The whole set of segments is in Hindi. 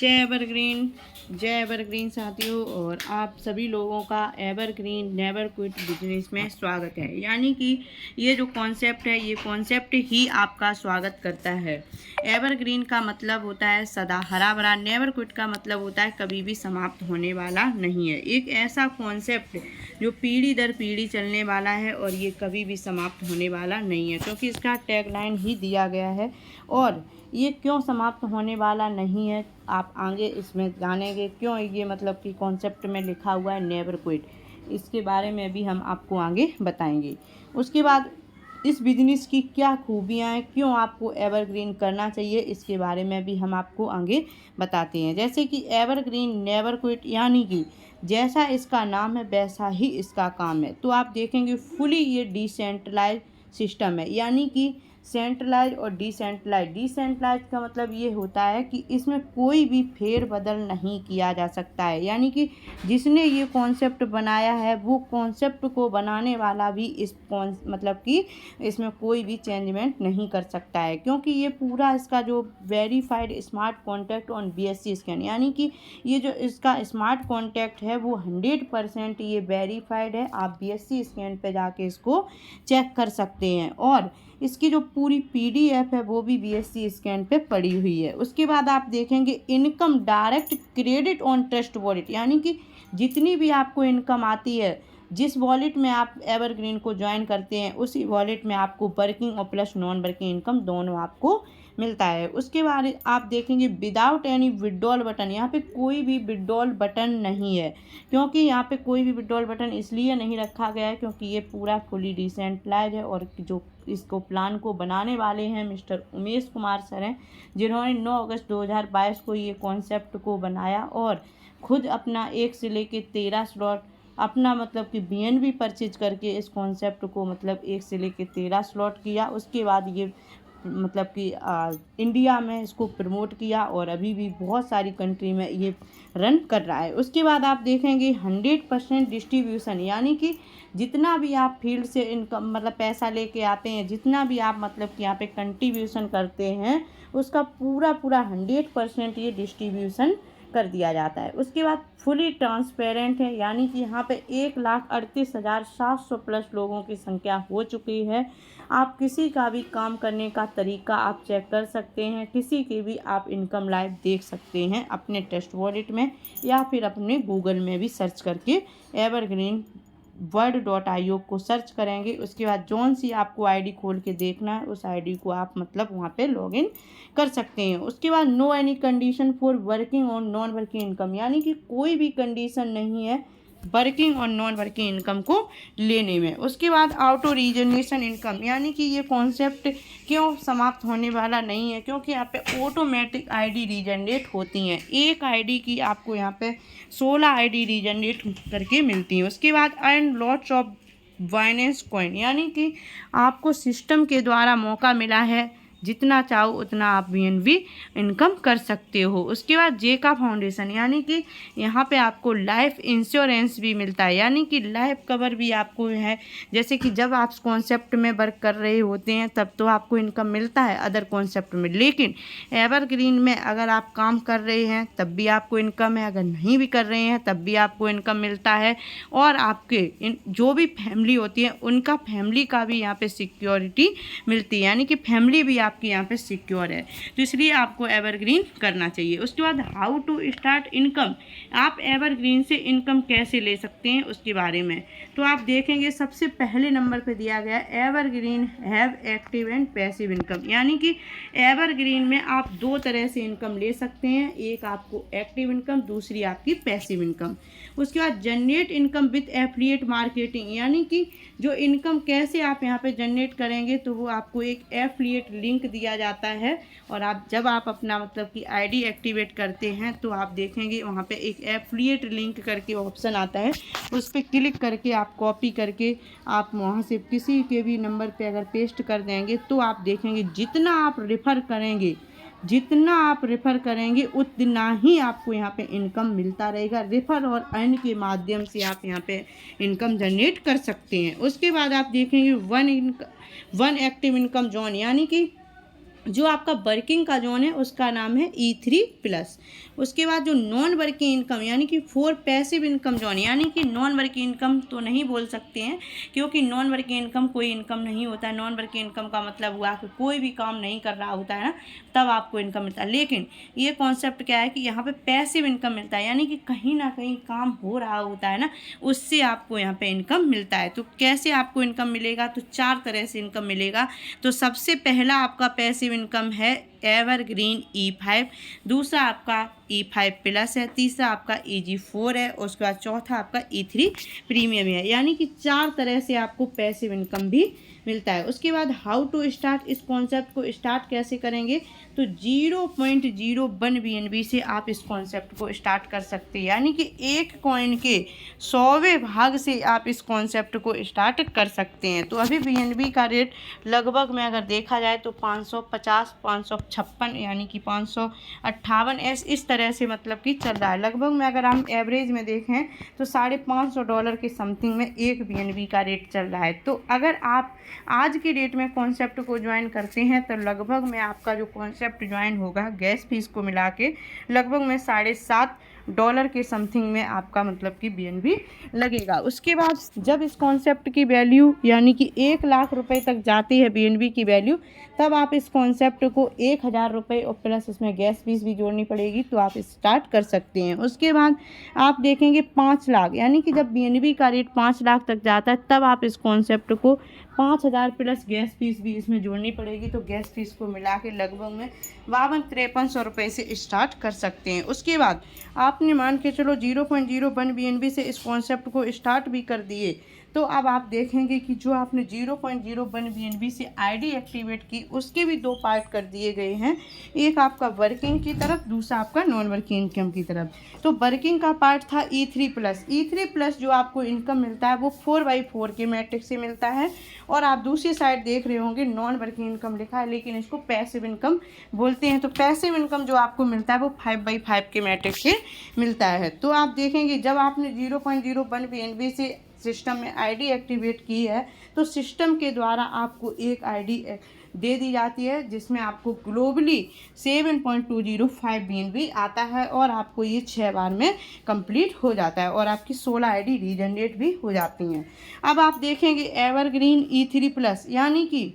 जय एवरग्रीन साथियों, और आप सभी लोगों का एवरग्रीन नेवर क्विट बिजनेस में स्वागत है। यानी कि ये जो कॉन्सेप्ट है, ये कॉन्सेप्ट ही आपका स्वागत करता है। एवरग्रीन का मतलब होता है सदा हरा भरा, नेवर क्विट का मतलब होता है कभी भी समाप्त होने वाला नहीं है। एक ऐसा कॉन्सेप्ट जो पीढ़ी दर पीढ़ी चलने वाला है और ये कभी भी समाप्त होने वाला नहीं है, क्योंकि इसका टैगलाइन ही दिया गया है। और ये क्यों समाप्त होने वाला नहीं है, आप आगे इसमें जानेंगे क्यों ये मतलब कि कॉन्सेप्ट में लिखा हुआ है नेवर क्विट। इसके बारे में भी हम आपको आगे बताएंगे। उसके बाद इस बिजनेस की क्या खूबियाँ हैं, क्यों आपको एवरग्रीन करना चाहिए, इसके बारे में भी हम आपको आगे बताते हैं। जैसे कि एवरग्रीन नेवर क्विट, यानी कि जैसा इसका नाम है वैसा ही इसका काम है। तो आप देखेंगे फुली ये डिसेंट्रलाइज सिस्टम है, यानी कि सेंट्रलाइज और डिसेंट्रलाइज का मतलब ये होता है कि इसमें कोई भी फेरबदल नहीं किया जा सकता है। यानी कि जिसने ये कॉन्सेप्ट बनाया है वो कॉन्सेप्ट को बनाने वाला भी मतलब कि इसमें कोई भी चेंजमेंट नहीं कर सकता है, क्योंकि ये पूरा इसका जो verified smart contact on BSC scan, यानी कि ये जो इसका स्मार्ट कॉन्टैक्ट है वो 100% ये वेरीफाइड है। आप BSC स्कैन पे जाके इसको चेक कर सकते हैं, और इसकी जो पूरी PDF है वो भी BSC स्कैन पे पड़ी हुई है। उसके बाद आप देखेंगे income direct credit on trust wallet, यानी कि जितनी भी आपको इनकम आती है, जिस वॉलेट में आप एवरग्रीन को ज्वाइन करते हैं उसी वॉलेट में आपको वर्किंग और प्लस नॉन वर्किंग इनकम दोनों आपको मिलता है। उसके बाद आप देखेंगे विदाउट एनी विड्रॉल बटन, यहाँ पे कोई भी विड्रॉल बटन नहीं है। क्योंकि यहाँ पे कोई भी विड्रॉल बटन इसलिए नहीं रखा गया है क्योंकि ये पूरा फुली डिसेंट्रलाइज है, और जो इसको प्लान को बनाने वाले हैं मिस्टर उमेश कुमार सर हैं, जिन्होंने 9 अगस्त 2022 को ये कॉन्सेप्ट को बनाया और खुद अपना 1 से लेके 13 स्लॉट अपना मतलब कि BNB परचेज करके इस कॉन्सेप्ट को मतलब 1 से लेके 13 स्लॉट किया। उसके बाद ये मतलब कि इंडिया में इसको प्रमोट किया और अभी भी बहुत सारी कंट्री में ये रन कर रहा है। उसके बाद आप देखेंगे 100% डिस्ट्रीब्यूशन, यानी कि जितना भी आप फील्ड से इनकम मतलब पैसा लेके आते हैं, जितना भी आप मतलब कि यहाँ पे कंट्रीब्यूशन करते हैं, उसका पूरा 100% ये डिस्ट्रीब्यूशन कर दिया जाता है। उसके बाद फुली ट्रांसपेरेंट है, यानी कि यहाँ पे 1,38,700 प्लस लोगों की संख्या हो चुकी है। आप किसी का भी काम करने का तरीका आप चेक कर सकते हैं, किसी की भी आप इनकम लाइव देख सकते हैं अपने टेस्ट वॉलेट में या फिर अपने गूगल में भी सर्च करके एवरग्रीन world.io को सर्च करेंगे। उसके बाद जौन सी आपको ID खोल के देखना है उस ID को आप मतलब वहाँ पे लॉगिन कर सकते हैं। उसके बाद no any condition for working और नॉन वर्किंग इनकम, यानी कि कोई भी कंडीशन नहीं है वर्किंग और नॉन वर्किंग इनकम को लेने में। उसके बाद ऑटो रीजनरेशन इनकम, यानी कि ये कॉन्सेप्ट क्यों समाप्त होने वाला नहीं है, क्योंकि यहाँ पे ऑटोमेटिक ID रीजनरेट होती हैं। एक ID की आपको यहाँ पे 16 ID रीजनरेट करके मिलती हैं। उसके बाद earn lots of Binance coin, यानी कि आपको सिस्टम के द्वारा मौका मिला है जितना चाहो उतना आप BNB इनकम कर सकते हो। उसके बाद जेका फाउंडेशन, यानी कि यहाँ पे आपको लाइफ इंश्योरेंस भी मिलता है, यानी कि लाइफ कवर भी आपको है। जैसे कि जब आप कॉन्सेप्ट में वर्क कर रहे होते हैं तब तो आपको इनकम मिलता है अदर कॉन्सेप्ट में, लेकिन एवरग्रीन में अगर आप काम कर रहे हैं तब भी आपको इनकम है, अगर नहीं भी कर रहे हैं तब भी आपको इनकम मिलता है। और आपके जो भी फैमिली होती है उनका फैमिली का भी यहाँ पे सिक्योरिटी मिलती है, यानी कि फैमिली भी आपकी यहाँ पे सिक्योर है। तो इसलिए आपको एवरग्रीन करना चाहिए। उसके बाद हाउ टू स्टार्ट इनकम, आप एवरग्रीन से इनकम कैसे ले सकते हैं उसके बारे में। तो आप देखेंगे सबसे पहले नंबर पे दिया गया evergreen have active and passive income, यानी कि एवरग्रीन में आप 2 तरह से इनकम ले सकते हैं, एक आपको एक्टिव इनकम, दूसरी आपकी पैसिव इनकम। उसके बाद generate income with affiliate marketing, यानी कि जो इनकम कैसे आप यहाँ पे जनरेट करेंगे, तो वो आपको एक एफिलिएट लिंक दिया जाता है, और आप जब आप अपना मतलब कि ID एक्टिवेट करते हैं तो आप देखेंगे वहाँ पे एक एफिलिएट लिंक करके ऑप्शन आता है, उस पर क्लिक करके आप कॉपी करके आप वहाँ से किसी के भी नंबर पे अगर पेस्ट कर देंगे तो आप देखेंगे जितना आप रेफ़र करेंगे उतना ही आपको यहाँ पे इनकम मिलता रहेगा। रेफ़र और अर्न के माध्यम से आप यहाँ पे इनकम जनरेट कर सकते हैं। उसके बाद आप देखेंगे वन एक्टिव इनकम जोन, यानी कि जो आपका वर्किंग का जोन है उसका नाम है E3+। उसके बाद जो नॉन वर्किंग इनकम यानी कि 4 पैसिव इनकम जोन, यानी कि नॉन वर्किंग इनकम तो नहीं बोल सकते हैं क्योंकि नॉन वर्किंग इनकम कोई इनकम नहीं होता है। नॉन वर्किंग इनकम का मतलब हुआ कि कोई भी काम नहीं कर रहा होता है ना, तब आपको इनकम मिलता है। लेकिन ये कॉन्सेप्ट क्या है कि यहाँ पे पैसिव इनकम मिलता है, यानी कि कहीं ना कहीं काम हो रहा होता है ना, उससे आपको यहाँ पे इनकम मिलता है। तो कैसे आपको इनकम मिलेगा, तो 4 तरह से इनकम मिलेगा। तो सबसे पहला आपका पैसिव इनकम है एवरग्रीन E5, दूसरा आपका E5+ है, तीसरा आपका EG4 है, और उसके बाद चौथा आपका E3 प्रीमियम है। यानी कि 4 तरह से आपको पैसिव इनकम भी मिलता है। उसके बाद हाउ टू स्टार्ट, इस कॉन्सेप्ट को स्टार्ट कैसे करेंगे, तो 0.01 BNB से आप इस कॉन्सेप्ट को स्टार्ट कर सकते हैं। यानी कि एक कॉइन के 100वें भाग से आप इस कॉन्सेप्ट को स्टार्ट कर सकते हैं। तो अभी BNB का रेट लगभग में अगर देखा जाए तो 550, 556 यानी कि 558 इस तरह से मतलब कि चल रहा है। लगभग में अगर हम एवरेज में देखें तो $550 के समथिंग में एक BNB का रेट चल रहा है। तो अगर आप आज की डेट में कॉन्सेप्ट को ज्वाइन करते हैं तो लगभग में आपका जो कॉन्सेप्ट ज्वाइन होगा गैस फीस को मिला के लगभग में $7.5 के समथिंग में आपका मतलब कि BNB लगेगा। उसके बाद जब इस कॉन्सेप्ट की वैल्यू यानी कि 1 लाख रुपए तक जाती है BNB की वैल्यू, तब आप इस कॉन्सेप्ट को 1000 रुपये और प्लस इसमें गैस फीस भी जोड़नी पड़ेगी, तो आप स्टार्ट कर सकते हैं। उसके बाद आप देखेंगे 5 लाख, यानी कि जब BNB का रेट 5 लाख तक जाता है तब आप इस कॉन्सेप्ट को 5000 प्लस गैस फीस भी इसमें जोड़नी पड़ेगी। तो गैस फीस को मिला के लगभग में 52-5300 रुपये से स्टार्ट कर सकते हैं। उसके बाद आपने मान के चलो 0.01 BNB से इस कॉन्सेप्ट को स्टार्ट भी कर दिए, तो अब आप देखेंगे कि जो आपने 0.01 BNB से ID एक्टिवेट की उसके भी 2 पार्ट कर दिए गए हैं, एक आपका वर्किंग की तरफ, दूसरा आपका नॉन वर्किंग इनकम की तरफ। तो वर्किंग का पार्ट था E3+। जो आपको इनकम मिलता है वो 4/4 के मैट्रिक्स से मिलता है, और आप दूसरी साइड देख रहे होंगे नॉन वर्किंग इनकम लिखा है, लेकिन इसको पैसिव इनकम बोलते हैं। तो पैसिव इनकम जो आपको मिलता है वो 5/5 के मैट्रिक्स से मिलता है। तो आप देखेंगे जब आपने 0.01 BNB से सिस्टम में ID एक्टिवेट की है तो सिस्टम के द्वारा आपको एक ID दे दी जाती है जिसमें आपको ग्लोबली 7.205 BNB आता है, और आपको ये 6 बार में कंप्लीट हो जाता है और आपकी 16 ID रीजनरेट भी हो जाती हैं। अब आप देखेंगे एवरग्रीन E3+, यानी कि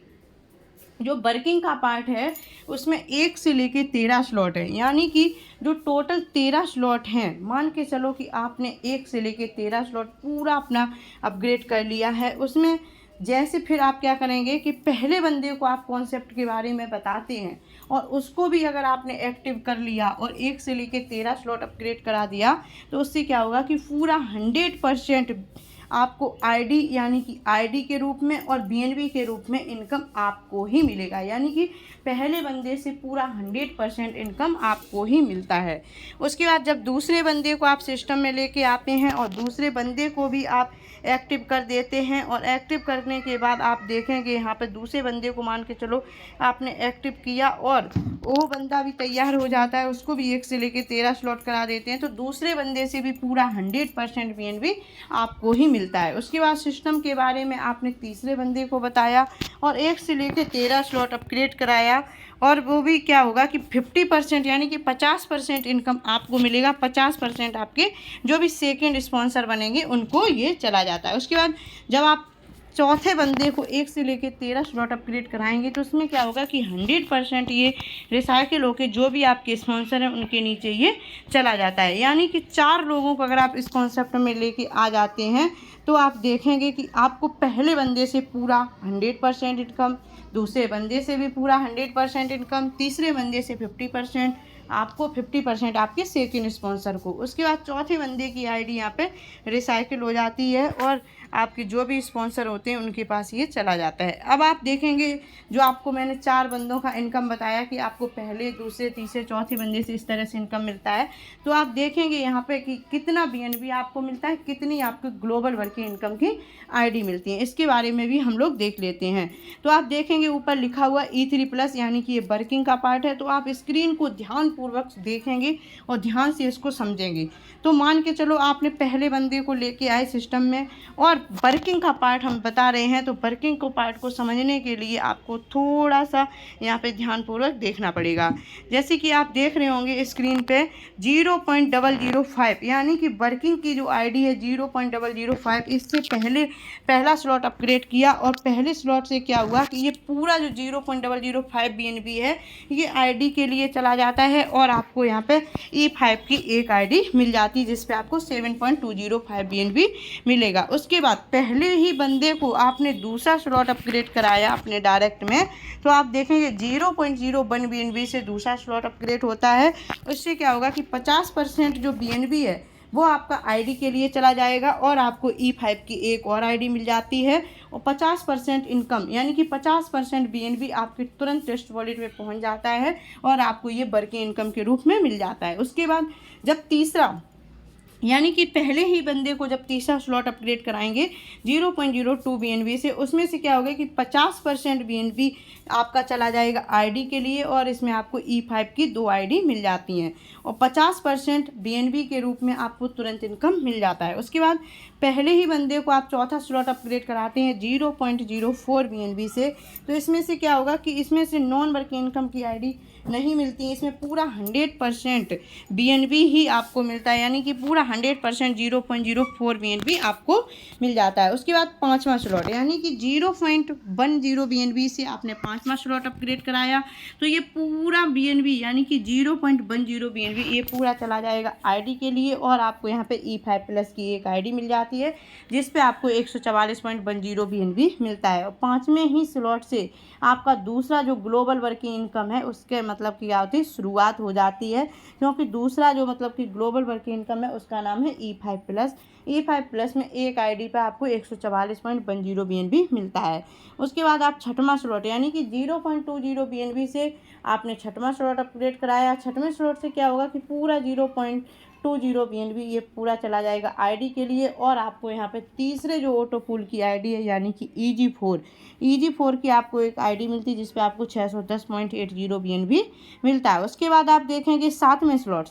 जो वर्किंग का पार्ट है उसमें 1 से लेके 13 स्लॉट है, यानी कि जो टोटल 13 स्लॉट हैं, मान के चलो कि आपने 1 से लेके 13 स्लॉट पूरा अपना अपग्रेड कर लिया है। उसमें जैसे फिर आप क्या करेंगे कि पहले बंदे को आप कॉन्सेप्ट के बारे में बताते हैं और उसको भी अगर आपने एक्टिव कर लिया और 1 से लेके 13 स्लॉट अपग्रेड करा दिया, तो उससे क्या होगा कि पूरा 100% आपको ID यानी कि ID के रूप में और BNB के रूप में इनकम आपको ही मिलेगा। यानी कि पहले बंदे से पूरा 100% इनकम आपको ही मिलता है। उसके बाद जब दूसरे बंदे को आप सिस्टम में लेके आते हैं और दूसरे बंदे को भी आप एक्टिव कर देते हैं, और एक्टिव करने के बाद आप देखेंगे यहाँ पर दूसरे बंदे को मान के चलो आपने एक्टिव किया और वो बंदा भी तैयार हो जाता है, उसको भी 1 से लेके 13 स्लॉट करा देते हैं, तो दूसरे बंदे से भी पूरा 100% BNB आपको ही मिलता है। उसके बाद सिस्टम के बारे में आपने तीसरे बंदे को बताया और 1 से लेके 13 स्लॉट अपग्रेड कराया, और वो भी क्या होगा कि 50% यानी कि 50% इनकम आपको मिलेगा। 50% आपके जो भी सेकंड स्पॉन्सर बनेंगे उनको ये चला जाता है। उसके बाद जब आप चौथे बंदे को 1 से लेके 13 स्लॉट अपग्रेड कराएंगे तो उसमें क्या होगा कि 100% ये रिसाइकिल होके जो भी आपके स्पॉन्सर हैं उनके नीचे ये चला जाता है। यानी कि 4 लोगों को अगर आप इस कॉन्सेप्ट में लेके आ जाते हैं तो आप देखेंगे कि आपको पहले बंदे से पूरा 100% इनकम, दूसरे बंदे से भी पूरा 100% इनकम, तीसरे बंदे से 50%, आपको 50% आपके सेकंड स्पॉन्सर को। उसके बाद चौथे बंदे की ID यहाँ पे रिसाइकिल हो जाती है और आपके जो भी स्पॉन्सर होते हैं उनके पास ये चला जाता है। अब आप देखेंगे जो आपको मैंने 4 बंदों का इनकम बताया कि आपको पहले, दूसरे, तीसरे, चौथे बंदे से इस तरह से इनकम मिलता है, तो आप देखेंगे यहाँ पे कि कितना BNB आपको मिलता है, कितनी आपको ग्लोबल वर्किंग इनकम की ID मिलती है, इसके बारे में भी हम लोग देख लेते हैं। तो आप देखेंगे ऊपर लिखा हुआ E3+, यानी कि ये वर्किंग का पार्ट है। तो आप स्क्रीन को ध्यानपूर्वक देखेंगे और ध्यान से इसको समझेंगे। तो मान के चलो आपने पहले बंदे को लेके आए सिस्टम में और वर्किंग का पार्ट हम बता रहे हैं, तो वर्किंग को पार्ट को समझने के लिए आपको थोड़ा सा यहाँ पे ध्यानपूर्वक देखना पड़ेगा। जैसे कि आप देख रहे होंगे स्क्रीन पे 0.005 यानी कि वर्किंग की जो आईडी है 0.005, इससे पहले पहला स्लॉट अपग्रेड किया और पहले स्लॉट से क्या हुआ कि ये पूरा जो 0.005 BNB है ये आईडी के लिए चला जाता है और आपको यहाँ पे E5 की एक आईडी मिल जाती है जिस पे आपको 7.205 BNB मिलेगा। उसके बाद पहले ही बंदे को आपने दूसरा स्लॉट अपग्रेड कराया अपने डायरेक्ट में, तो आप देखेंगे 0.01 BNB से दूसरा स्लॉट अपग्रेड होता है। उससे क्या होगा कि 50% जो BNB है वो आपका आईडी के लिए चला जाएगा और आपको E5 की एक और आईडी मिल जाती है और 50% इनकम यानी कि 50% BNB आपके तुरंत टेस्ट वॉलेट में पहुंच जाता है और आपको ये वर्किंग इनकम के रूप में मिल जाता है। उसके बाद जब तीसरा यानी कि पहले ही बंदे को जब तीसरा स्लॉट अपग्रेड कराएंगे 0.02 BNB से, उसमें से क्या होगा कि 50% BNB आपका चला जाएगा आईडी के लिए और इसमें आपको E5 की 2 आईडी मिल जाती हैं और 50% BNB के रूप में आपको तुरंत इनकम मिल जाता है। उसके बाद पहले ही बंदे को आप चौथा स्लॉट अपग्रेड कराते हैं 0.04 BNB से, तो इसमें से क्या होगा कि इसमें से नॉन वर्किंग इनकम की आईडी नहीं मिलती, इसमें पूरा 100% BNB ही आपको मिलता है यानी कि पूरा 100% 0.04 BNB आपको मिल जाता है। उसके बाद पाँचवा स्लॉट यानी कि 0.10 BNB से आपने पाँचवा स्लॉट अपग्रेड कराया तो ये पूरा BNB यानी कि 0.10 BNB ये पूरा चला जाएगा आईडी के लिए और आपको यहाँ पे E5 प्लस की एक आईडी मिल जाती है जिस पे आपको 144.10 BNB मिलता है। और पाँचवें ही स्लॉट से आपका दूसरा जो ग्लोबल वर्किंग इनकम है उसके मतलब की क्या होती है शुरुआत हो जाती है, क्योंकि दूसरा जो मतलब कि ग्लोबल वर्किंग इनकम है उसका नाम है E5 प्लस। E5 प्लस में एक आईडी पे आपको 144.10 BNB मिलता है। उसके बाद आप छठवां स्लॉट यानी कि 0.20 BNB से आपने छठवां स्लॉट अपग्रेड कराया। छठवें स्लॉट से क्या होगा कि पूरा 0.20 BNB ये पूरा चला जाएगा आईडी के लिए और आपको यहाँ पे तीसरे जो ऑटो पूल की आईडी है यानी कि EG4 की आपको एक आईडी मिलती है जिसपे आपको 610.80 BNB मिलता है। उसके बाद आप देखेंगे सातवें स्लॉट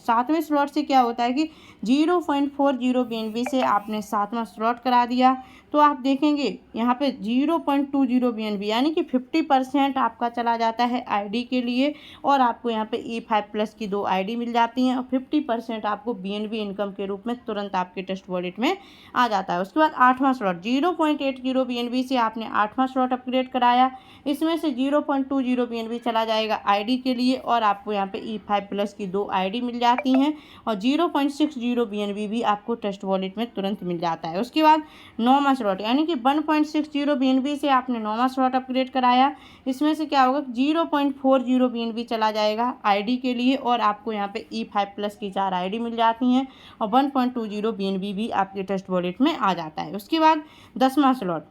से क्या होता है कि 0.40 BNB से आपने सातवां स्लॉट करा दिया तो आप देखेंगे यहाँ पे 0.20 BNB यानी कि 50% आपका चला जाता है आईडी के लिए और आपको यहाँ पे E5 प्लस की 2 आईडी मिल जाती हैं और 50% आपको BNB इनकम के रूप में तुरंत आपके टेस्ट वॉलेट में आ जाता है। उसके बाद आठवां स्लॉट 0.80 BNB से आपने आठवां स्लॉट अपग्रेड कराया, इसमें से 0.20 BNB चला जाएगा आईडी के लिए और आपको यहाँ पे E5 प्लस की 2 आईडी मिल जाती हैं और 0.60 BNB भी आपको टेस्ट वॉलेट में तुरंत मिल जाता है। उसके बाद नौवां स्लॉट यानी कि 1.60 BNB से आपने नौवां स्लॉट अपग्रेड कराया, इसमें से क्या होगा 0.40 BNB चला जाएगा आईडी के लिए और आपको यहाँ पे E5 प्लस की 4 आईडी मिल जाती हैं और 1.20 BNB भी आपके टेस्ट वॉलेट में आ जाता है। उसके बाद 10वां स्लॉट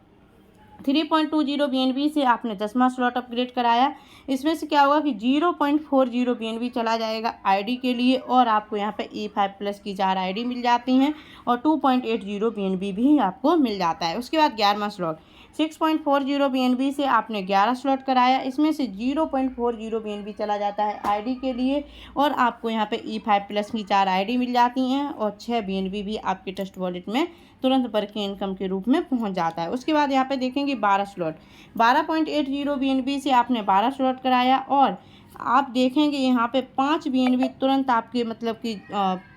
3.20 BNB से आपने 10वां स्लॉट अपग्रेड कराया, इसमें से क्या होगा कि 0.40 BNB चला जाएगा आईडी के लिए और आपको यहाँ पे E5 प्लस की 4 आईडी मिल जाती हैं और 2.80 BNB भी आपको मिल जाता है। उसके बाद 11वां स्लॉट 6.40 BNB से आपने 11 स्लॉट कराया, इसमें से 0.40 BNB चला जाता है आईडी के लिए और आपको यहाँ पे E5 प्लस की 4 आईडी मिल जाती हैं और 6 BNB भी आपके टेस्ट वॉलेट में तुरंत वर्किंग इनकम के रूप में पहुंच जाता है। उसके बाद यहाँ पे देखेंगे 12 स्लॉट 12.80 BNB से आपने 12 स्लॉट कराया और आप देखेंगे यहाँ पे 5 BNB तुरंत आपके मतलब कि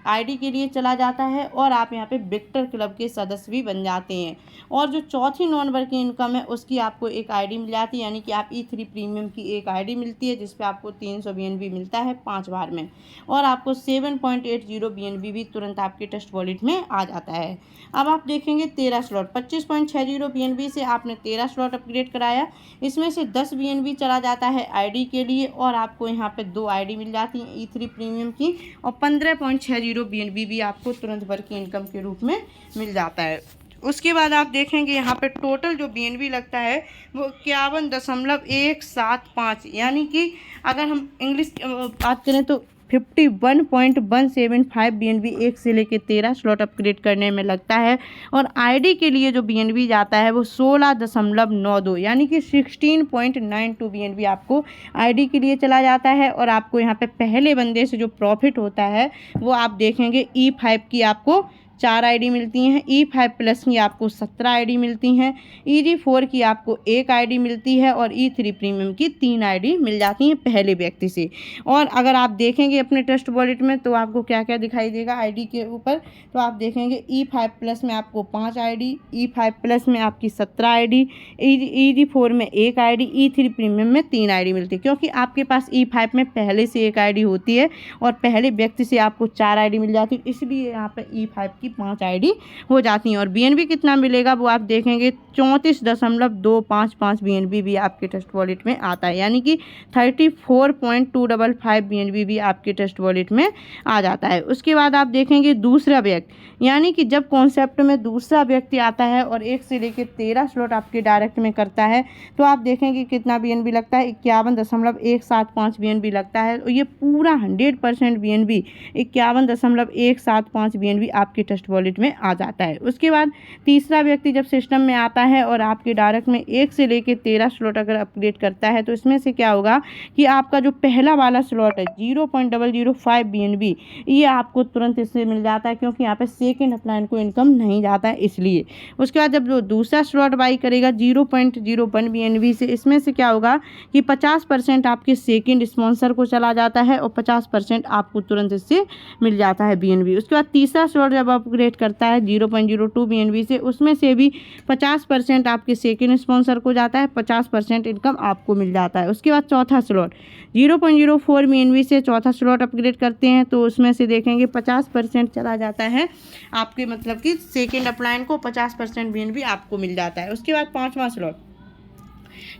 आईडी के लिए चला जाता है और आप यहाँ पे विक्टर क्लब के सदस्य भी बन जाते हैं और जो चौथी नॉन वर्किंग इनकम है उसकी आपको एक आईडी मिल जाती है यानी कि आप E3 प्रीमियम की एक आईडी मिलती है जिस पे आपको 300 BNB मिलता है 5 बार में और आपको 7.80 BNB भी तुरंत आपके टेस्ट वॉलेट में आ जाता है। अब आप देखेंगे 13 स्लॉट 25.60 BNB से आपने 13 स्लॉट अपग्रेड कराया, इसमें से 10 BNB चला जाता है आईडी के लिए और आपको यहाँ पे 2 आईडी मिल जाती हैं E3 प्रीमियम की और 15.60 BNB भी आपको तुरंत वर्किंग इनकम के रूप में मिल जाता है। उसके बाद आप देखेंगे यहाँ पे टोटल जो BNB लगता है वो 51.175 यानी कि अगर हम इंग्लिश बात करें तो 51.175 BNB एक से लेके 13 स्लॉट अपग्रेड करने में लगता है और आईडी के लिए जो BNB जाता है वो 16.92 यानी कि 16.92 BNB आपको आईडी के लिए चला जाता है और आपको यहाँ पे पहले बंदे से जो प्रॉफिट होता है वो आप देखेंगे E5 की आपको 4 आईडी मिलती हैं। E5 प्लस की आपको 17 आईडी मिलती हैं। EG4 की आपको 1 आईडी मिलती है और E3 प्रीमियम की 3 आईडी मिल जाती हैं पहले व्यक्ति से। और अगर आप देखेंगे अपने ट्रस्ट वॉलेट में तो आपको क्या क्या दिखाई देगा आईडी के ऊपर, तो आप देखेंगे E5 प्लस में आपको 5 आईडी, E5 प्लस में आपकी 17 आईडी, EG4 में 1 आईडी, E3 प्रीमियम में 3 आईडी मिलती है। क्योंकि आपके पास E5 में पहले से 1 आईडी होती है और पहले व्यक्ति से आपको 4 आईडी मिल जाती है, इसलिए यहाँ पे E5 की 5 आईडी हो जाती हैं। और BNB कितना मिलेगा वो आप देखेंगे 34.255 BNB भी आपके ट्रस्ट वॉलेट में आता है, यानी कि 34.255 BNB भी आपके ट्रस्ट वॉलेट में आ जाता है। उसके बाद आप देखेंगे दूसरा व्यक्ति, यानी कि जब कॉन्सेप्ट में दूसरा व्यक्ति आता है और 1 से लेकर 13 स्लॉट आपके डायरेक्ट में करता है तो आप देखेंगे कितना BNB लगता है, 51.175 BNB लगता है। और ये पूरा 100% BNB 51.175 BNB आपके ट्रस्ट वॉलेट में आ जाता है। उसके बाद तीसरा व्यक्ति जब सिस्टम में आता है और आपके डायरेक्ट में 1 से लेकर 13 स्लॉट अगर अपग्रेड करता है तो इसमें से क्या होगा कि आपका जो पहला वाला स्लॉट है 0.005 BNB ये आपको तुरंत इससे मिल जाता है, क्योंकि यहाँ पे सेकेंड अपलाइन को इनकम नहीं जाता है इसलिए। उसके बाद जब जो दूसरा स्लॉट बाई करेगा 0.01 BNB से, इसमें से क्या होगा कि 50% आपके सेकेंड स्पॉन्सर को चला जाता है और 50% आपको तुरंत इससे मिल जाता है BNB। उसके बाद तीसरा स्लॉट जब अपग्रेड करता है 0.02 BNB से, उसमें से भी 50% आपके सेकेंड स्पॉन्सर को जाता है, 50% इनकम आपको मिल जाता है। उसके बाद चौथा स्लॉट 0.04 BNB से चौथा स्लॉट अपग्रेड करते हैं तो उसमें से देखेंगे 50% चला जाता है आपके मतलब कि सेकेंड अपलाइन को, 50% BNB आपको मिल जाता है। उसके बाद पाँचवा स्लॉट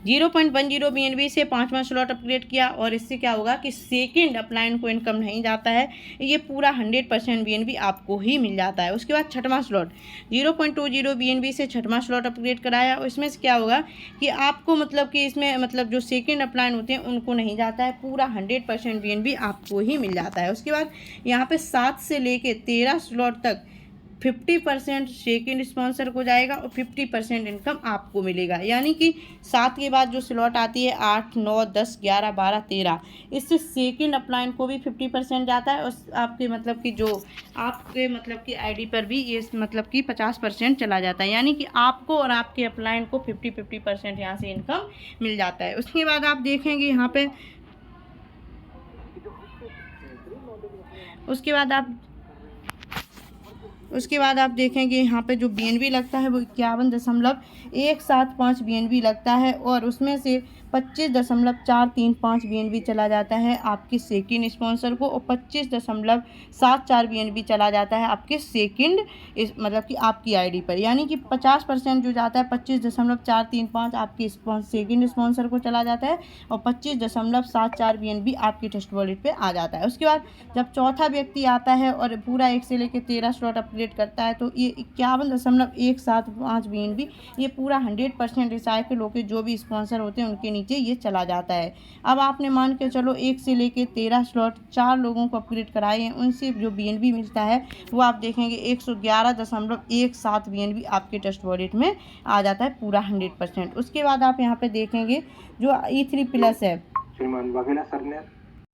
0.10 BNB से 5वां स्लॉट अपग्रेड किया और इससे क्या होगा कि सेकेंड अपलाइन को इनकम नहीं जाता है, ये पूरा 100% BNB आपको ही मिल जाता है। उसके बाद छठवां स्लॉट 0.20 BNB से छठवां स्लॉट अपग्रेड कराया और इसमें से क्या होगा कि आपको मतलब कि इसमें मतलब जो सेकेंड अपलाइन होते हैं उनको नहीं जाता है, पूरा 100% BNB आपको ही मिल जाता है। उसके बाद यहाँ पे 7 से लेके 13 स्लॉट तक 50% सेकेंड स्पॉन्सर को जाएगा और 50% इनकम आपको मिलेगा, यानी कि 7 के बाद जो स्लॉट आती है 8, 9, 10, 11, 12, 13 इससे सेकेंड अपलाइन को भी 50% जाता है और आपके मतलब कि जो आपके मतलब कि आईडी पर भी ये मतलब कि 50% चला जाता है, यानी कि आपको और आपके अपलाइन को 50% यहाँ से इनकम मिल जाता है। उसके बाद आप देखेंगे यहाँ पे उसके बाद आप देखेंगे यहाँ पे जो BNB लगता है वो 51.175 BNB लगता है और उसमें से 25.435 BNB चला जाता है आपके सेकेंड स्पॉन्सर को और 25.74 BNB चला जाता है आपके सेकेंड मतलब कि आपकी आईडी पर, यानी कि 50% जो जाता है 25.435 आपके सेकेंड स्पॉन्सर को चला जाता है और 25.74 BNB आपके ट्रस्ट वॉलेट पे आ जाता है। उसके बाद जब चौथा व्यक्ति आता है और पूरा 1 से लेकर 13 स्लॉट अपग्रेड करता है तो ये 51.175 BNB ये पूरा 100% रिसाइकिल होकर जो भी स्पॉन्सर होते हैं उनके नीचे ये चला जाता है। अब आपने मान के चलो 1 से लेके 13 स्लॉट 4 लोगों को अपग्रेड कराए हैं, उनसे जो BNB मिलता है वो आप देखेंगे 111.17 BNB आपके ट्रस्ट वॉलेट में आ जाता है पूरा 100%। उसके बाद आप यहाँ पे देखेंगे जो E3 प्लस है, श्रीमान वाघेला सर ने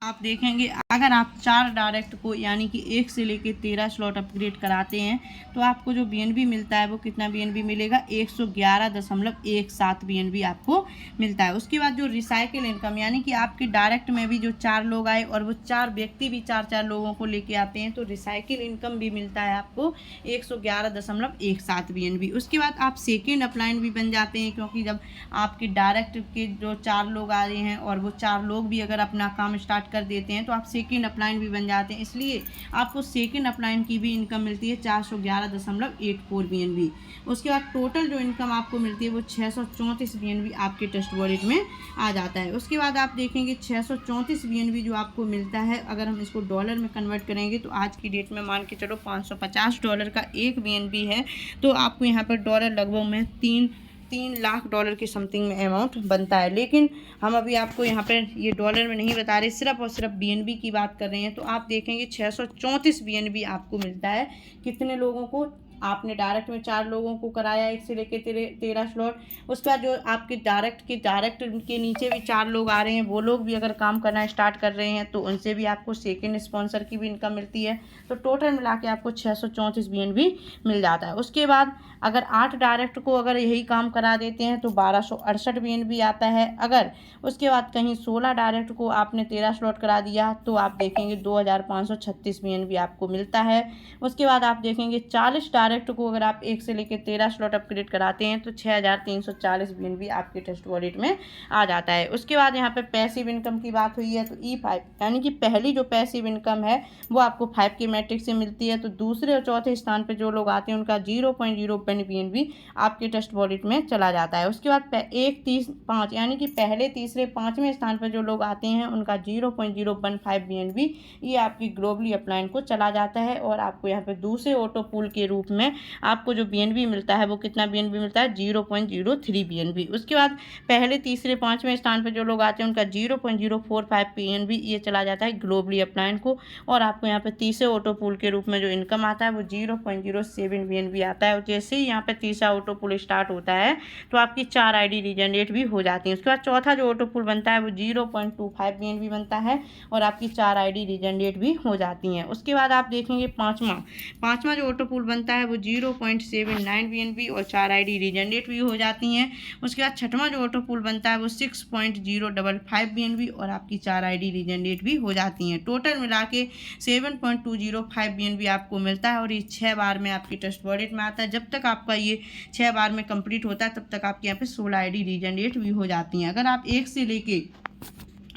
आप देखेंगे अगर आप 4 डायरेक्ट को यानी कि 1 से लेके 13 स्लॉट अपग्रेड कराते हैं तो आपको जो BNB मिलता है वो कितना BNB मिलेगा 111.17 BNB आपको मिलता है। उसके बाद जो रिसाइकिल इनकम यानी कि आपके डायरेक्ट में भी जो 4 लोग आए और वो 4 व्यक्ति भी 4 लोगों को लेके आते हैं तो रिसाइकिल इनकम भी मिलता है आपको 111.17 BNB। उसके बाद आप सेकेंड अपलाइन भी बन जाते हैं, क्योंकि जब आपके डायरेक्ट के जो 4 लोग आ रहे हैं और वो 4 लोग भी अगर अपना काम स्टार्ट कर देते हैं तो आप सेकेंड अपलाइन भी बन जाते हैं, इसलिए आपको सेकेंड अपलाइन की भी इनकम मिलती है 411.84 BNB। उसके बाद टोटल जो इनकम आपको मिलती है वो 634 BNB आपके ट्रस्ट वॉलेट में आ जाता है। उसके बाद आप देखेंगे 634 BNB जो आपको मिलता है अगर हम इसको डॉलर में कन्वर्ट करेंगे तो आज की डेट में मान के चलो $550 का एक BNB है तो आपको यहाँ पर डॉलर लगभग में 3 लाख डॉलर के समथिंग में अमाउंट बनता है। लेकिन हम अभी आपको यहाँ पर ये डॉलर में नहीं बता रहे, सिर्फ और सिर्फ BNB की बात कर रहे हैं। तो आप देखेंगे 634 BNB आपको मिलता है कितने लोगों को, आपने डायरेक्ट में 4 लोगों को कराया 1 से लेके 13 स्लॉट। उसके बाद जो आपके डायरेक्ट के नीचे भी 4 लोग आ रहे हैं, वो लोग भी अगर काम करना स्टार्ट कर रहे हैं तो उनसे भी आपको सेकेंड स्पॉन्सर की भी इनकम मिलती है। तो टोटल मिला के आपको 634 BNB मिल जाता है। उसके बाद अगर 8 डायरेक्ट को अगर यही काम करा देते हैं तो 1268 BNB आता है। अगर उसके बाद कहीं 16 डायरेक्ट को आपने 13 स्लॉट करा दिया तो आप देखेंगे 2536 BNB आपको मिलता है। उसके बाद आप देखेंगे 40 डायरेक्ट को अगर आप 1 से लेकर 13 स्लॉट अपग्रेड कराते हैं तो 6340 BNB आपके ट्रस्ट वॉलेट में आ जाता है। उसके बाद यहाँ पे पैसिव इनकम की बात हुई है तो E5 यानी कि पहली जो पैसिव इनकम है वो आपको 5 के मैट्रिक्स से मिलती है। तो दूसरे और चौथे स्थान पे जो लोग आते हैं उनका 0.01 BNB आपके ट्रस्ट वॉलेट में चला जाता है। उसके बाद 1, 3, 5 यानी कि पहले, तीसरे, 5वें स्थान पर जो लोग आते हैं उनका 0.015 BNB ये आपकी ग्लोबली अपलाइन को चला जाता है। और आपको यहाँ पे दूसरे ऑटो पूल के रूप में आपको जो BNB मिलता है वो कितना BNB मिलता है, 0.03 BNB। उसके बाद पहले, तीसरे, 5वें स्थान पर जो लोग आते हैं उनका 0.045 BNB ये चला जाता है ग्लोबली अपलाइन को। और आपको यहाँ पे तीसरे ऑटो पूल के रूप में जो इनकम आता है वो 0.07 BNB आता है। और जैसे ही यहाँ पे तीसरा ऑटो पूल स्टार्ट होता है तो आपकी 4 ID रीजनरेट भी हो जाती हैं। उसके बाद चौथा जो ऑटो पूल बनता है वो 0.25 BNB बनता है और आपकी 4 ID रीजनरेट भी हो जाती हैं। उसके बाद आप देखेंगे पाँचवा जो ऑटो पूल बनता है वो 0.79 BNB और 4 ID रीजनरेट भी हो जाती हैं। उसके बाद छठवां जो ऑटो पूल बनता है वो 6.055 BNB और आपकी 4 ID रीजनरेट भी हो जाती हैं। टोटल मिला के 7.205 BNB आपको मिलता है और ये 6 बार में आपकी ट्रस्ट वॉलेट में आता है। जब तक आपका ये 6 बार में कंप्लीट होता है तब तक आपके यहाँ पे 16 ID रीजनरेट भी हो जाती हैं। अगर आप 1 से लेके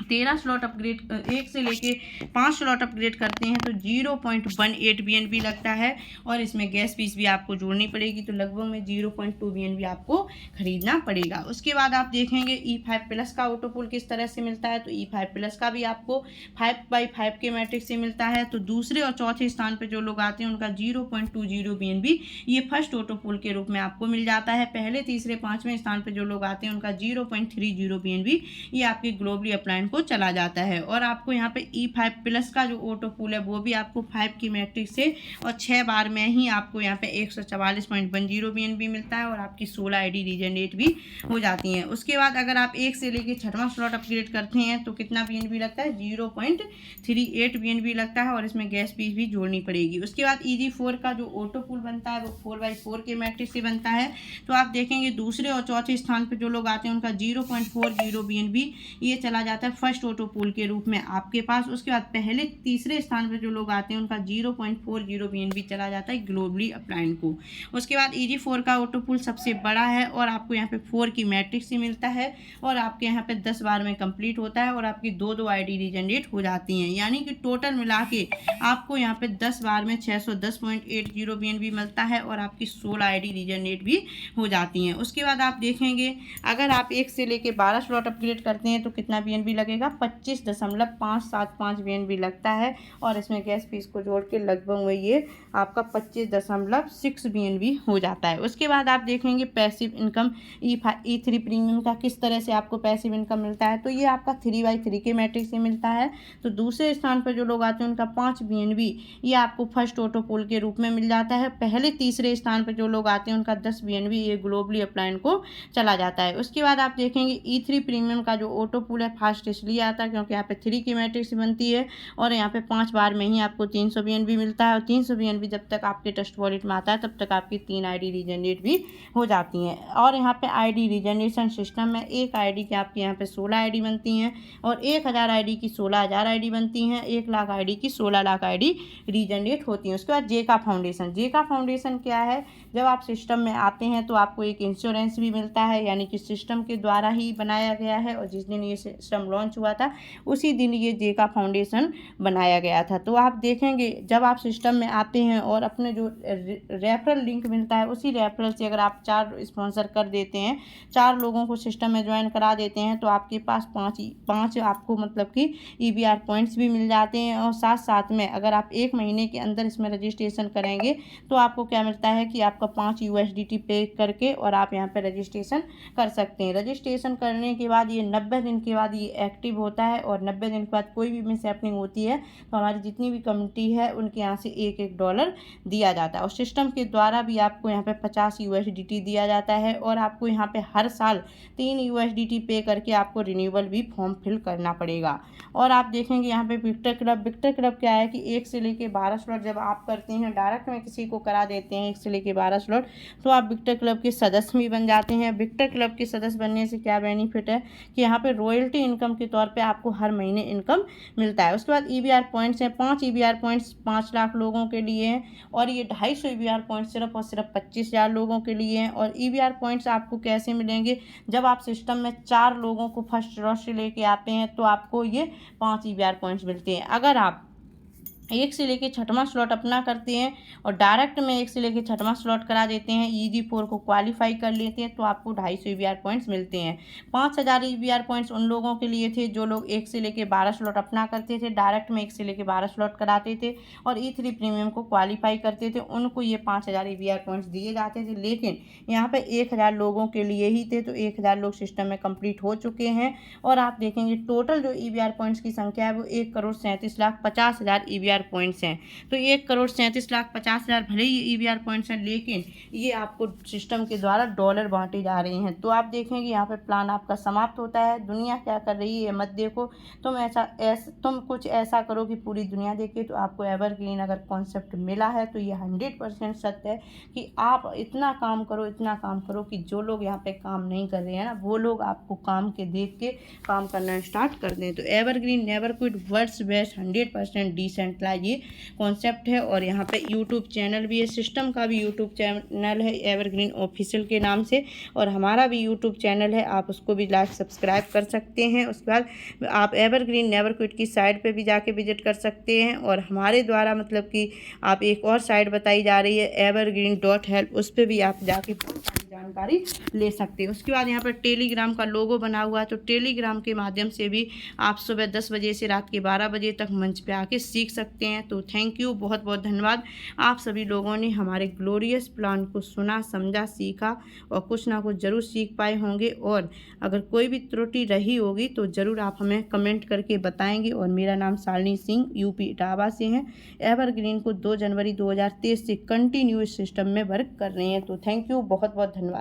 13 स्लॉट अपग्रेड, 1 से लेके 5 स्लॉट अपग्रेड करते हैं तो 0.18 BNB लगता है और इसमें गैस फीस भी आपको जोड़नी पड़ेगी तो लगभग में 0.2 BNB आपको खरीदना पड़ेगा। उसके बाद आप देखेंगे E5 प्लस का ऑटो पूल किस तरह से मिलता है तो E5 प्लस का भी आपको 5/5 के मैट्रिक्स से मिलता है। तो दूसरे और चौथे स्थान पर जो लोग आते हैं उनका 0.20 BNB ये फर्स्ट ऑटो पूल के रूप में आपको मिल जाता है। पहले, तीसरे, 5वें स्थान पर जो लोग आते हैं उनका 0.30 BNB ये आपके ग्लोबली अपलाइन को चला जाता है। और आपको यहाँ पे E5 प्लस का जो ऑटो पूल है वो भी आपको 5 की मैट्रिक्स से और 6 बार में ही आपको यहाँ पे 144.10 BNB मिलता है और आपकी 16 ID रीजनरेट भी हो जाती हैं। उसके बाद अगर आप 1 से लेके 6वां स्लॉट अपग्रेड करते हैं तो कितना BNB लगता है, 0.38 BNB लगता है और इसमें गैस फीस भी जोड़नी पड़ेगी। उसके बाद EG4 का जो ऑटो पूल बनता है वो 4/4 के मैट्रिक्स से बनता है। तो आप देखेंगे दूसरे और चौथे स्थान पर जो लोग आते हैं उनका 0.40 BNB ये चला जाता है फर्स्ट ऑटो पूल के रूप में आपके पास। उसके बाद पहले, तीसरे स्थान पर जो लोग आते हैं उनका 0.40 BNB चला जाता है ग्लोबली अपलाइन को। उसके बाद EG4 का ऑटो पूल सबसे बड़ा है और आपको यहाँ पे 4 की मैट्रिक्स से मिलता है और आपके यहाँ पे 10 बार में कंप्लीट होता है और आपकी 2 ID रीजनरेट हो जाती हैं। यानी कि टोटल मिला के आपको यहाँ पे 10 बार में 610.80 BNB मिलता है और आपकी 16 ID रीजनरेट भी हो जाती हैं। उसके बाद आप देखेंगे अगर आप 1 से लेके 12 स्लॉट अपग्रेड करते हैं तो कितना BNB लगेगा, 25.575 BNB लगता है और इसमें गैस फीस को जोड़ के लगभग में ये आपका 25.6 BNB हो जाता है। उसके बाद आप देखेंगे पैसिव इनकम E3 प्रीमियम का किस तरह से आपको पैसिव इनकम मिलता है तो ये आपका 3/3 के मैट्रिक्स से मिलता है। तो दूसरे स्थान पर जो लोग आते हैं उनका 5 BNB ये आपको फर्स्ट ऑटो पूल के रूप में मिल जाता है। पहले, तीसरे स्थान पर जो लोग आते हैं उनका 10 BNB ये ग्लोबली अपलाइन को चला जाता है। उसके बाद आप देखेंगे E3 प्रीमियम का जो ऑटो पूल है फास्ट इसलिए आता है क्योंकि यहाँ पे 3 की मैट्रिक्स बनती है और यहाँ पे 5 बार में ही आपको 300 BNB मिलता है और 300 BNB जब तक आपके ट्रस्ट वॉलेट में आता है तब तक आपकी 3 ID रीजनरेट भी हो जाती हैं। और यहाँ पे ID रीजनरेशन सिस्टम में एक ID की आपके यहाँ पे 16 ID बनती हैं और 1000 ID की 16,000 ID बनती हैं, 1 लाख ID की 16 लाख ID रीजनरेट होती हैं। उसके बाद जेका फाउंडेशन क्या है, जब आप सिस्टम में आते हैं तो आपको एक इंश्योरेंस भी मिलता है यानी कि सिस्टम के द्वारा ही बनाया गया है और जिस दिन ये सिस्टम लॉन्च हुआ था उसी दिन ये जेका फाउंडेशन बनाया गया था। तो आप देखेंगे जब आप सिस्टम में आते हैं और अपने जो रेफरल लिंक मिलता है उसी रेफरल से अगर आप 4 स्पॉन्सर कर देते हैं, 4 लोगों को सिस्टम में ज्वाइन करा देते हैं तो आपके पास 5 आपको मतलब कि EBR पॉइंट्स भी मिल जाते हैं। और साथ में अगर आप 1 महीने के अंदर इसमें रजिस्ट्रेशन करेंगे तो आपको क्या मिलता है कि आपका 5 USDT पे करके और आप यहाँ पे रजिस्ट्रेशन कर सकते हैं। रजिस्ट्रेशन करने के बाद ये 90 दिन के बाद ये एक्टिव होता है और 90 दिन के बाद कोई भी मिस हैपनिंग होती है तो हमारी जितनी भी कम्युनिटी है उनके यहाँ से $1 दिया जाता है। और सिस्टम के द्वारा भी आपको यहाँ पे 50 USDT दिया जाता है और आपको यहाँ पे हर साल 3 USDT पे करके आपको रिन्यूअल भी फॉर्म फिल करना पड़ेगा। और आप देखेंगे यहाँ पे विक्टर क्लब क्या है कि 1 से लेके 12 स्लॉट जब आप करते हैं, डायरेक्ट में किसी को करा देते हैं 1 से लेके 12 स्लॉट, तो आप विक्टर क्लब के सदस्य भी बन जाते हैं। विक्टर क्लब के सदस्य बनने से क्या बेनिफिट है कि यहाँ पे रॉयल्टी इनकम के तौर पे आपको हर महीने इनकम मिलता है। उसके बाद EBR पॉइंट्स हैं, 5 EBR पॉइंट्स 5 लाख लोगों के लिए हैं और ये 250 EBR पॉइंट्स सिर्फ और सिर्फ 25,000 लोगों के लिए हैं। और EBR पॉइंट्स आपको कैसे मिलेंगे, जब आप सिस्टम में 4 लोगों को फर्स्ट ड्रॉ से लेके आते हैं तो आपको ये 5 EBR पॉइंट्स मिलते हैं। अगर आप 1 से लेके 6वां स्लॉट अपना करते हैं और डायरेक्ट में 1 से लेके 6वां स्लॉट करा देते हैं, EG4 को क्वालिफाई कर लेते हैं तो आपको 250 EBR पॉइंट्स मिलते हैं। 5,000 EBR पॉइंट्स उन लोगों के लिए थे जो लोग 1 से लेके 12 स्लॉट अपना करते थे, डायरेक्ट में 1 से लेके 12 स्लॉट कराते थे और E3 प्रीमियम को क्वालिफाई करते थे, उनको ये 5,000 EBR पॉइंट्स दिए जाते थे। लेकिन यहाँ पर 1,000 लोगों के लिए ही थे तो 1,000 लोग सिस्टम में कंप्लीट हो चुके हैं और आप देखेंगे टोटल जो EBR पॉइंट्स की संख्या है वो 1,37,50,000 EBR पॉइंट्स हैं। तो 1,37,50,000 भले ही EBR पॉइंट्स हैं लेकिन ये आपको सिस्टम के द्वारा डॉलर बांटे जा रहे हैं। तो आप देखेंगे यहाँ पे प्लान आपका समाप्त होता है। दुनिया क्या कर रही है मत देखो, तुम कुछ ऐसा करो कि पूरी दुनिया देखे। तो आपको एवरग्रीन अगर कॉन्सेप्ट मिला है तो ये 100% सत्य है कि आप इतना काम करो कि जो लोग यहाँ पे काम नहीं कर रहे हैं ना वो लोग आपको काम के देख के काम करना स्टार्ट कर दें। तो evergreen never quit world's best 100% decentralize ये कॉन्सेप्ट है। और यहाँ पे यूट्यूब चैनल भी है, सिस्टम का भी यूट्यूब चैनल है एवरग्रीन ऑफिशियल के नाम से और हमारा भी यूट्यूब चैनल है, आप उसको भी लाइक सब्सक्राइब कर सकते हैं। उसके बाद आप एवरग्रीन नेवर क्विट की साइट पे भी जाके विजिट कर सकते हैं और हमारे द्वारा मतलब कि आप एक और साइट बताई जा रही है evergreen.help, उस पर भी आप जाके जानकारी ले सकते हैं। उसके बाद यहाँ पर टेलीग्राम का लोगो बना हुआ है तो टेलीग्राम के माध्यम से भी आप सुबह 10 बजे से रात के 12 बजे तक मंच पे आके सीख सकते हैं। तो थैंक यू, बहुत बहुत धन्यवाद। आप सभी लोगों ने हमारे ग्लोरियस प्लान को सुना, समझा, सीखा और कुछ ना कुछ ज़रूर सीख पाए होंगे और अगर कोई भी त्रुटि रही होगी तो ज़रूर आप हमें कमेंट करके बताएंगे। और मेरा नाम शालिनी सिंह यूपी इटावा से है। एवरग्रीन को 2 जनवरी 2023 से कंटिन्यू इस सिस्टम में वर्क कर रहे हैं। तो थैंक यू, बहुत बहुत धन्यवाद।